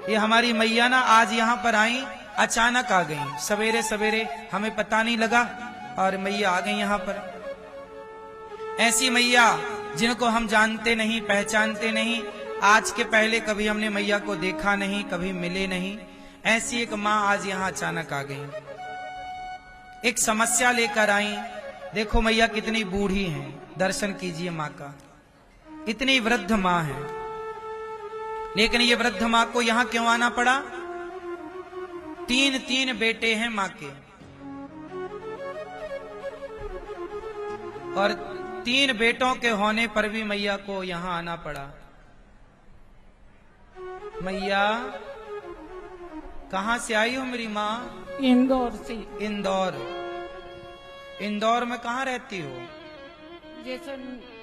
ये हमारी मैया ना आज यहाँ पर आई, अचानक आ गई, सवेरे सवेरे, हमें पता नहीं लगा और मैया आ गई यहाँ पर। ऐसी मैया जिनको हम जानते नहीं, पहचानते नहीं, आज के पहले कभी हमने मैया को देखा नहीं, कभी मिले नहीं, ऐसी एक माँ आज यहाँ अचानक आ गई, एक समस्या लेकर आई। देखो मैया कितनी बूढ़ी हैं, दर्शन कीजिए माँ का, इतनी वृद्ध माँ है, लेकिन ये वृद्ध माँ को यहाँ क्यों आना पड़ा? तीन बेटे हैं माँ के, और 3 बेटों के होने पर भी मैया को यहाँ आना पड़ा। मैया कहाँ से आई हो मेरी माँ? इंदौर से। इंदौर में कहाँ रहती हो? जैसे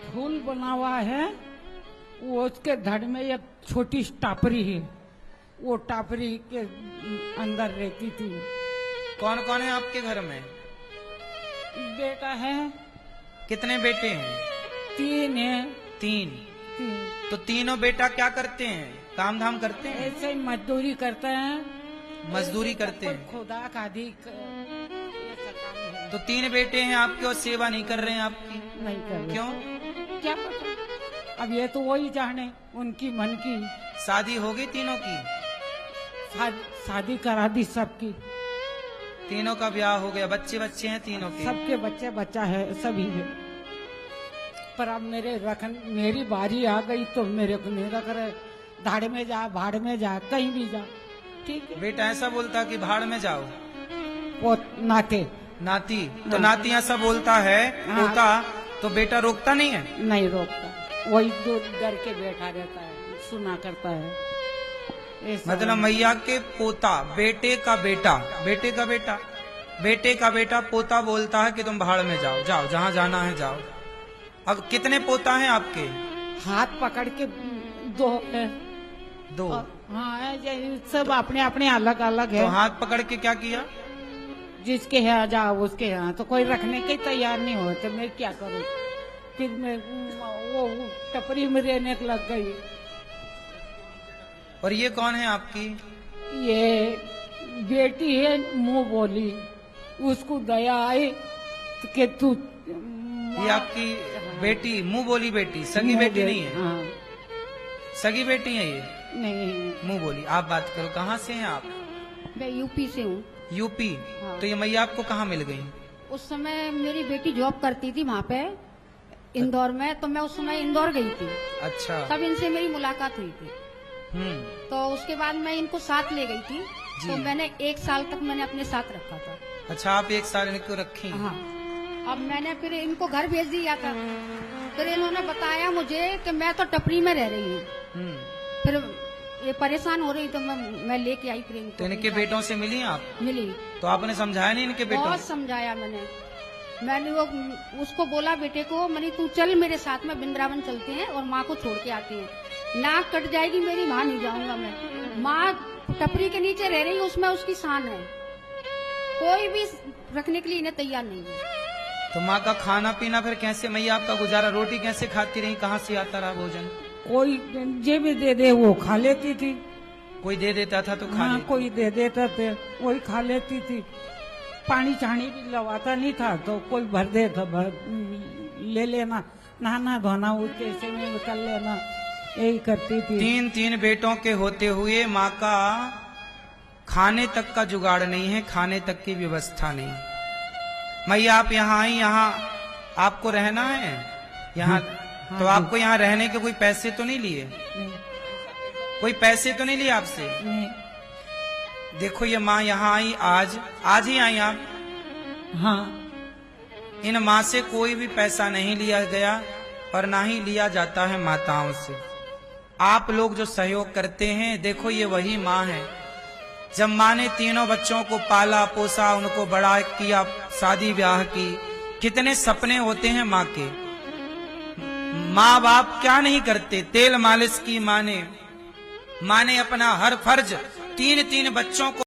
फूल बना हुआ है वो, उसके धड़ में एक छोटी टापरी है, वो टापरी के अंदर रहती थी। कौन कौन है आपके घर में? बेटा है। कितने बेटे हैं? 3 है। 3। 3। तो तीनों बेटा क्या करते हैं? काम धाम करते हैं? ऐसे ही मजदूरी करते हैं। मजदूरी करते हैं। खुदा का अधिक ऐसा काम है। तो 3 बेटे हैं आपके और सेवा नहीं कर रहे हैं आपकी? नहीं कर रहे। क्यों? क्या पता, अब ये तो वही जाने, उनकी मन की। शादी हो गई तीनों की? शादी करा दी सबकी। तीनों का ब्याह हो गया, बच्चे हैं तीनों के? सबके बच्चा है, सभी है। पर अब मेरी बारी आ गई तो मेरे को नहीं रख रहे। धाड़ में जा, भाड़ में जा, कहीं भी जा, ठीक है। बेटा ऐसा बोलता कि भाड़ में जाओ? वो नाती तो नाती ऐसा बोलता है, हाँ। पोता, तो बेटा रोकता नहीं है? नहीं रोकता, वही जो डर के बैठा रहता है, सुना करता है। मतलब मैया के पोता, बेटे का बेटा पोता बोलता है कि तुम भाड़ में जाओ, जहाँ जाना है जाओ। अब कितने पोता हैं आपके? हाथ पकड़ के 2 है। 2? हाँ, सब अपने अपने अलग अलग है। तो हाथ पकड़ के क्या किया? जिसके यहाँ जाओ उसके यहाँ, तो कोई रखने के तैयार नहीं होते, मैं क्या करूँ? फिर मैं वो टपरी में रहने लग गई। और ये कौन है आपकी? ये बेटी है, मुंह बोली, उसको दया आई कि तू। ये आपकी बेटी, मुंह बोली बेटी, सगी बेटी नहीं है? हाँ। सगी बेटी है ये? नहीं। मुंह बोली। आप बात करो, कहाँ से हैं आप? मैं यूपी से हूँ। यूपी? हाँ। तो ये मैया आपको कहाँ मिल गई? उस समय मेरी बेटी जॉब करती थी वहाँ पे इंदौर में, तो मैं उस समय इंदौर गई थी। अच्छा। तब इनसे मेरी मुलाकात हुई थी। तो उसके बाद मैं इनको साथ ले गई थी, तो मैंने 1 साल तक मैंने अपने साथ रखा था। अच्छा, आप 1 साल इनको रखी? हाँ। अब मैंने फिर इनको घर भेज दिया था, फिर इन्होंने बताया मुझे कि मैं तो टपरी में रह रही हूँ। फिर ये परेशान हो रही, तो मैं लेके आई फिर। तो इनके बेटों से मिली आप? मिली। तो आपने समझाया नहीं इनके बेटों? बहुत समझाया मैंने वो उसको बोला बेटे को, मैंने तू चल मेरे साथ में, वृंदावन चलते हैं और माँ को छोड़ के आते हैं। नाक कट जाएगी मेरी, वहां नहीं जाऊंगा मैं। माँ टपरी के नीचे रह रही है, उसमें उसकी शान है, कोई भी रखने के लिए इन्हें तैयार नहीं है। तो माँ का खाना पीना फिर कैसे मैया आपका गुजारा, रोटी कैसे खाती रही, कहाँ से आता रहा भोजन? कोई जे भी दे दे वो खा लेती थी। कोई दे देता था तो खा हाँ, लेती? कोई दे देता थे, वही खा लेती थी। पानी चाणी भी लवाता नहीं था, तो कोई भर दे तो ले लेना, नहाना धोना उसके से में कर लेना, यही करती थी। 3 बेटों के होते हुए माँ का खाने तक का जुगाड़ नहीं है, खाने तक की व्यवस्था नहीं। मैया आप यहाँ आई, यहाँ आपको रहना है यहाँ? हाँ, तो आपको यहाँ रहने के कोई पैसे तो नहीं लिए? कोई पैसे तो नहीं लिए आपसे? नहीं। देखो ये माँ यहाँ आई, आज ही आई आप? हाँ। इन माँ से कोई भी पैसा नहीं लिया गया और ना ही लिया जाता है माताओं से। आप लोग जो सहयोग करते हैं, देखो ये वही माँ है। जब माँ ने 3 बच्चों को पाला पोसा, उनको बड़ा किया, शादी ब्याह की, कितने सपने होते हैं माँ के। माँ बाप क्या नहीं करते, तेल मालिश की माँ ने अपना हर फर्ज 3 बच्चों को